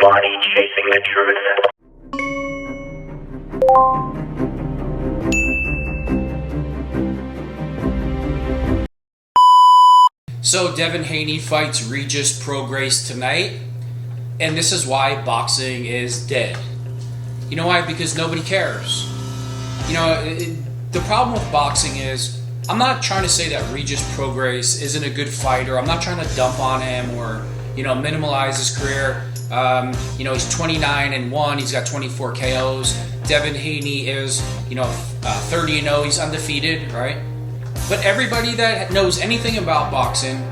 Nobody chasing the truth. So Devin Haney fights Regis Prograis tonight, and this is why boxing is dead. You know why? Because nobody cares. You know, the problem with boxing is, I'm not trying to say that Regis Prograis isn't a good fighter. I'm not trying to dump on him or, minimize his career. He's 29-1. He's got 24 KOs. Devin Haney is, 30-0. He's undefeated, right? But everybody that knows anything about boxing,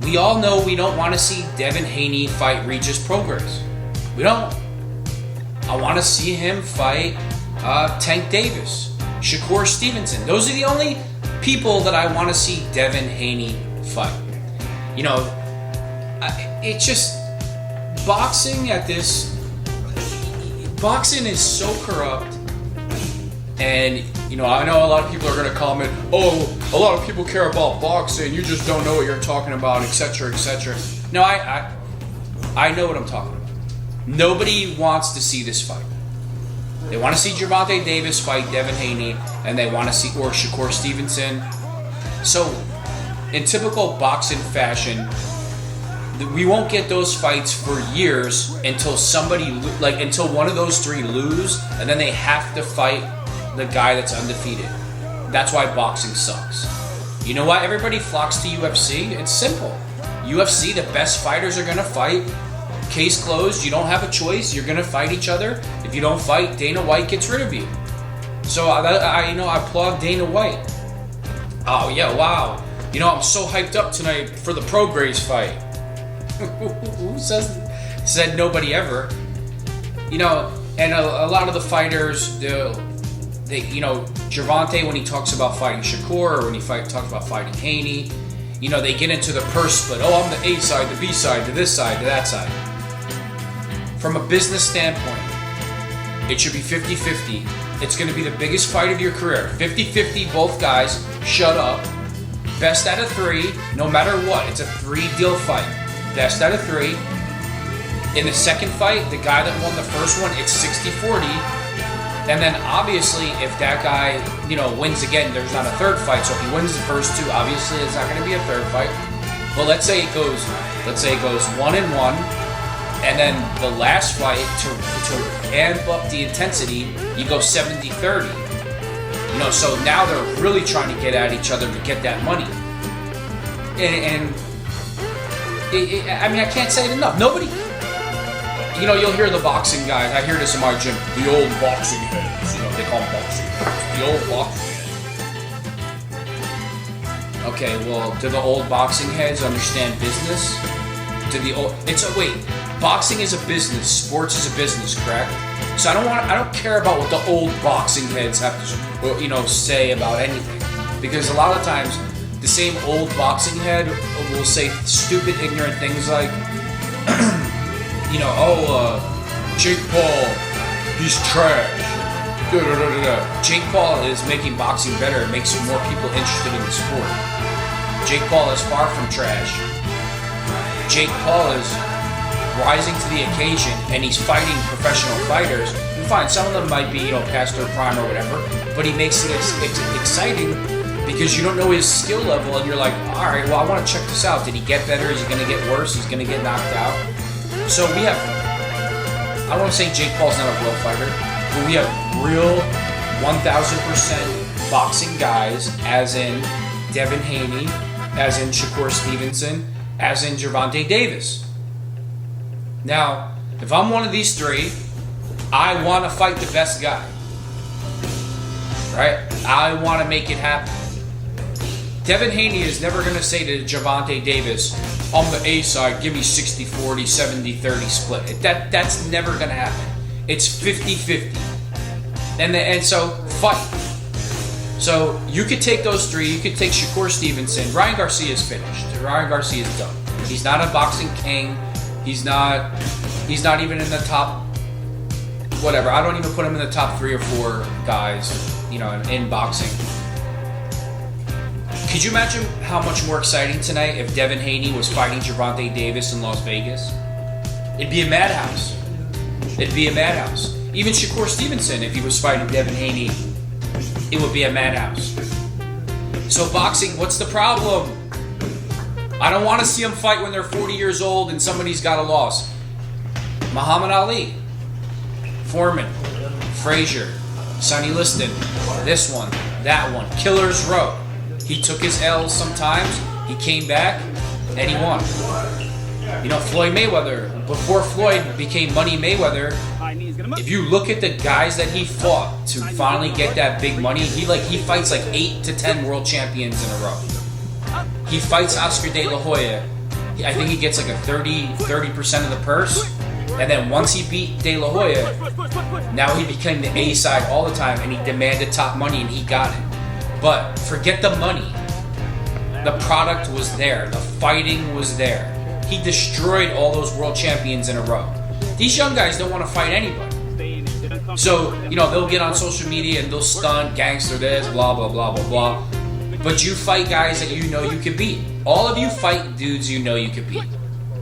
we all know we don't want to see Devin Haney fight Regis Prograis. We don't. I want to see him fight Tank Davis, Shakur Stevenson. Those are the only people that I want to see Devin Haney fight. It's just boxing boxing is so corrupt, and I know a lot of people are going to comment, oh, a lot of people care about boxing, you just don't know what you're talking about, etc., etc. No, I know what I'm talking about. Nobody wants to see this fight. They want to see Gervonta Davis fight Devin Haney, and they want to see or Shakur Stevenson. So, in typical boxing fashion, we won't get those fights for years until until one of those three lose, and then they have to fight the guy that's undefeated. That's why boxing sucks. You know why everybody flocks to UFC? It's simple. UFC, the best fighters are going to fight. Case closed. You don't have a choice. You're going to fight each other. If you don't fight, Dana White gets rid of you. So I applaud Dana White. Oh yeah, wow. I'm so hyped up tonight for the Prograis fight. Who said nobody ever? And a lot of the fighters, Gervonta, when he talks about fighting Shakur, or when he talks about fighting Haney, they get into the purse split. Oh, I'm the A side, the B side, to this side, to that side. From a business standpoint, it should be 50-50. It's going to be the biggest fight of your career. 50-50, both guys, shut up. Best out of three, no matter what. It's a 3-deal fight. Best out of three. In the second fight, the guy that won the first one, it's 60-40. And then obviously, if that guy, wins again, there's not a third fight. So if he wins the first two, obviously there's not going to be a third fight. But let's say it goes 1-1. And then the last fight, to amp up the intensity, you go 70-30. So now they're really trying to get at each other to get that money. I can't say it enough. Nobody, you'll hear the boxing guys. I hear this in my gym. The old boxing heads. They call them boxing heads. The old boxing heads. Okay, well, do the old boxing heads understand business? Boxing is a business. Sports is a business, correct? So I don't care about what the old boxing heads have to, say about anything, because a lot of times the same old boxing head will say stupid, ignorant things like, Jake Paul, he's trash. Jake Paul is making boxing better. It makes more people interested in the sport. Jake Paul is far from trash. Jake Paul is rising to the occasion, and he's fighting professional fighters. And fine, some of them might be, past their prime or whatever, but he makes it exciting because you don't know his skill level, and you're like, all right, well, I want to check this out. Did he get better? Is he going to get worse? He's going to get knocked out. So we have, I don't want to say Jake Paul's not a real fighter, but we have real 1,000% boxing guys, as in Devin Haney, as in Shakur Stevenson, as in Gervonta Davis. Now, if I'm one of these three, I want to fight the best guy. Right? I want to make it happen. Devin Haney is never going to say to Gervonta Davis, on the A side, give me 60-40, 70-30 split. That's never going to happen. It's 50-50. And so, fight. So, you could take those three. You could take Shakur Stevenson. Ryan Garcia is finished. Ryan Garcia is done. He's not a boxing king. He's not even in the top, whatever. I don't even put him in the top 3 or 4 guys, in boxing. Could you imagine how much more exciting tonight if Devin Haney was fighting Gervonta Davis in Las Vegas? It'd be a madhouse. It'd be a madhouse. Even Shakur Stevenson, if he was fighting Devin Haney, it would be a madhouse. So boxing, what's the problem? I don't want to see them fight when they're 40 years old and somebody's got a loss. Muhammad Ali, Foreman, Frazier, Sonny Liston, this one, that one, Killer's Row. He took his L's sometimes, he came back, and he won. You know, Floyd Mayweather, before Floyd became Money Mayweather, if you look at the guys that he fought to finally get that big money, he fights like 8 to 10 world champions in a row. He fights Oscar De La Hoya. I think he gets like a 30% of the purse. And then once he beat De La Hoya, now he became the A side all the time, and he demanded top money, and he got it. But forget the money. The product was there. The fighting was there. He destroyed all those world champions in a row. These young guys don't want to fight anybody. So, you know, they'll get on social media and they'll stunt, gangster this, blah, blah, blah, blah, blah. But you fight guys that you know you can beat. All of you fight dudes you know you can beat.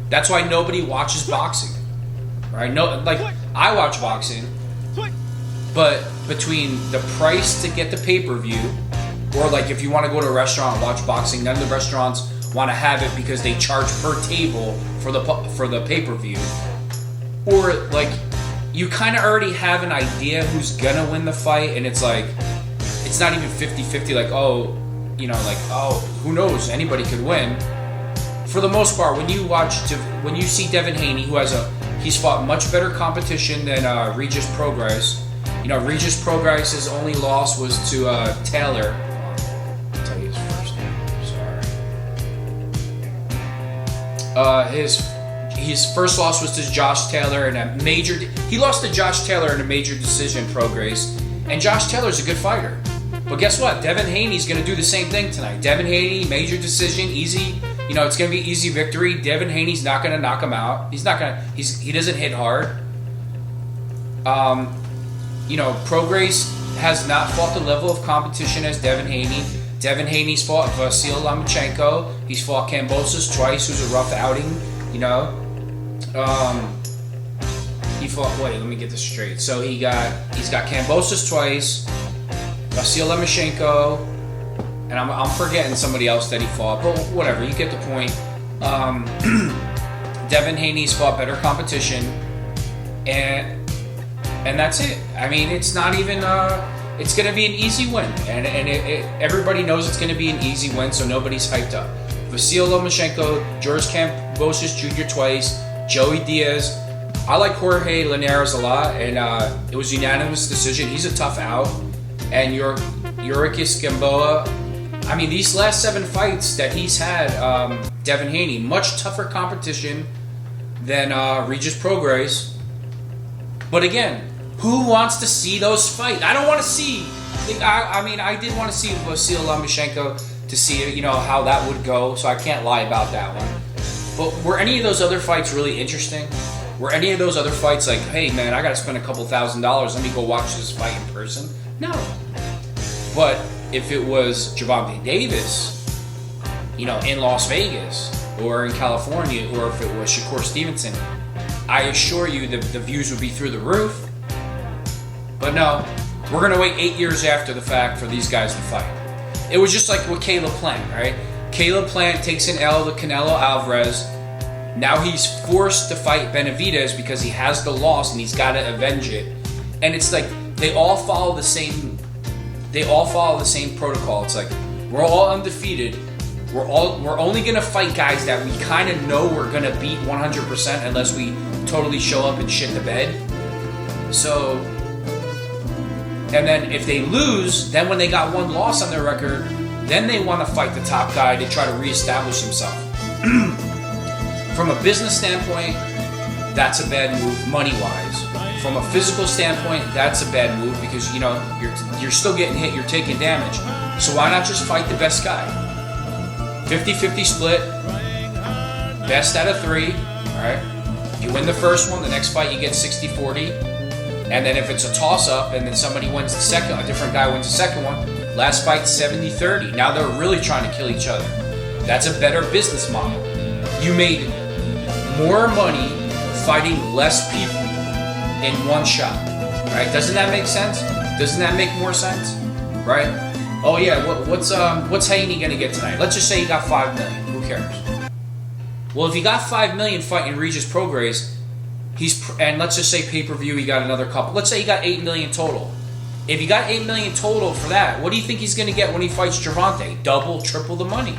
That's why nobody watches boxing. Right? No, like, I watch boxing, but between the price to get the pay-per-view, or like if you want to go to a restaurant and watch boxing, none of the restaurants want to have it because they charge per table for the pay-per-view. Or like you kind of already have an idea who's gonna win the fight, and it's like it's not even 50-50, like, oh, you know, like, oh, who knows, anybody could win. For the most part, when you see Devin Haney, he's fought much better competition than Regis Prograis. You know, Regis Prograis' only loss was to Taylor. I'll tell you his first name. Sorry. His first loss was to Josh Taylor in a major. He lost to Josh Taylor in a major decision, Prograis, and Josh Taylor's a good fighter. But guess what? Devin Haney's going to do the same thing tonight. Devin Haney, major decision, easy. You know, it's going to be easy victory. Devin Haney's not going to knock him out. He doesn't hit hard. You know, Prograis has not fought the level of competition as Devin Haney. Devin Haney's fought Vasyl Lomachenko. He's fought Kambosos twice, who's a rough outing. You know, he fought. Wait, let me get this straight. So he's got Kambosos twice, Vasyl Lomachenko, and I'm forgetting somebody else that he fought, but whatever, you get the point. Devin Haney's fought better competition, and that's it. I mean, it's not even. It's going to be an easy win, and everybody knows it's going to be an easy win, so nobody's hyped up. Vasyl Lomachenko, George Kambosos Jr. twice, Joey Diaz. I like Jorge Linares a lot, and it was a unanimous decision. He's a tough out. And Yuriorkis Gamboa, I mean, these last 7 fights that he's had, Devin Haney, much tougher competition than Regis Prograis. But again, who wants to see those fights? I don't want to see. I did want to see Vasyl Lomachenko to see, you know, how that would go, so I can't lie about that one. But were any of those other fights really interesting? Were any of those other fights like, hey man, I got to spend a couple $1,000, let me go watch this fight in person? No. But if it was Gervonta Davis, you know, in Las Vegas or in California, or if it was Shakur Stevenson, I assure you the views would be through the roof. But no, we're going to wait 8 years after the fact for these guys to fight. It was just like with Caleb Plant, right? Caleb Plant takes an L to Canelo Alvarez. Now he's forced to fight Benavidez because he has the loss and he's got to avenge it. And it's like they all follow the same protocol. It's like we're all undefeated. We're only gonna fight guys that we kind of know we're gonna beat 100% unless we totally show up and shit the bed. So, and then if they lose, then when they got one loss on their record, then they want to fight the top guy to try to reestablish himself. From a business standpoint, that's a bad move, money-wise. From a physical standpoint, that's a bad move because, you know, you're still getting hit, you're taking damage. So why not just fight the best guy? 50-50 split, best out of 3, all right? You win the first one, the next fight you get 60-40. And then if it's a toss-up and then somebody wins the second, a different guy wins the second one, last fight 70-30. Now they're really trying to kill each other. That's a better business model. You made more money fighting less people. in one shot, right? Doesn't that make sense? Doesn't that make more sense, right? Oh yeah, what's Haney gonna get tonight? Let's just say he got $5 million. Who cares? Well, if he got $5 million fighting Regis Prograis, and let's just say pay-per-view, he got another couple. Let's say he got $8 million total. If he got $8 million total for that, what do you think he's gonna get when he fights Gervonta? Double, triple the money.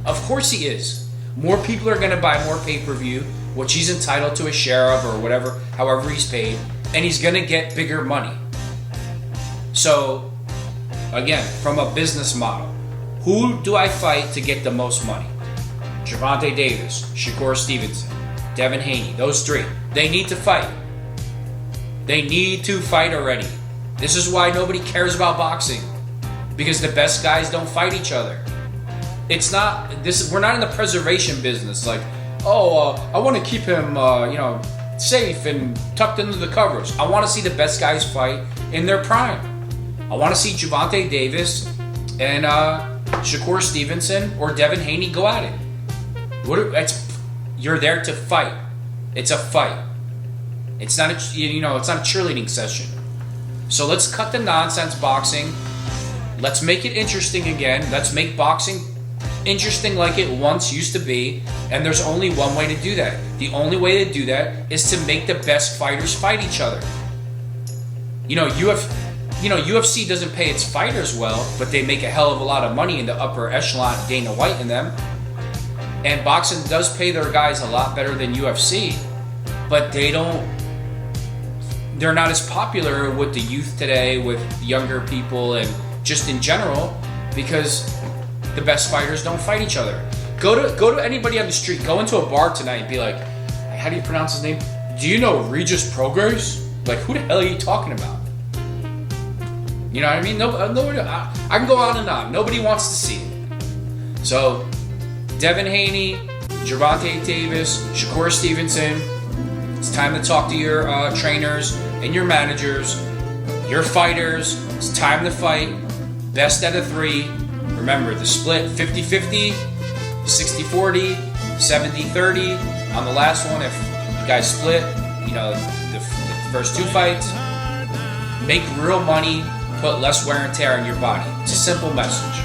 Of course he is. More people are gonna buy more pay-per-view, which he's entitled to a share of or whatever, however he's paid, and he's gonna get bigger money. So, again, from a business model, who do I fight to get the most money? Gervonta Davis, Shakur Stevenson, Devin Haney, those three. They need to fight. They need to fight already. This is why nobody cares about boxing, because the best guys don't fight each other. It's not this. We're not in the preservation business. Like, I want to keep him, safe and tucked into the covers. I want to see the best guys fight in their prime. I want to see Gervonta Davis and Shakur Stevenson or Devin Haney go at it. You're there to fight. It's a fight. It's not it's not a cheerleading session. So let's cut the nonsense boxing. Let's make it interesting again. Let's make boxing interesting like it once used to be. And there's only one way to do that. The only way to do that is to make the best fighters fight each other. UFC doesn't pay its fighters well, but they make a hell of a lot of money in the upper echelon, Dana White and them. And boxing does pay their guys a lot better than UFC, but they're not as popular with the youth today, with younger people, and just in general, because the best fighters don't fight each other. Go to anybody on the street, go into a bar tonight and be like, how do you pronounce his name? Do you know Regis Prograis? Like, who the hell are you talking about? You know what I mean? Nobody, I can go on and on. Nobody wants to see it. So, Devin Haney, Gervonta Davis, Shakur Stevenson, it's time to talk to your trainers and your managers, your fighters. It's time to fight. Best out of three. Remember, the split 50-50, 60-40, 70-30. On the last one, if you guys split, the first two fights, make real money, put less wear and tear on your body. It's a simple message.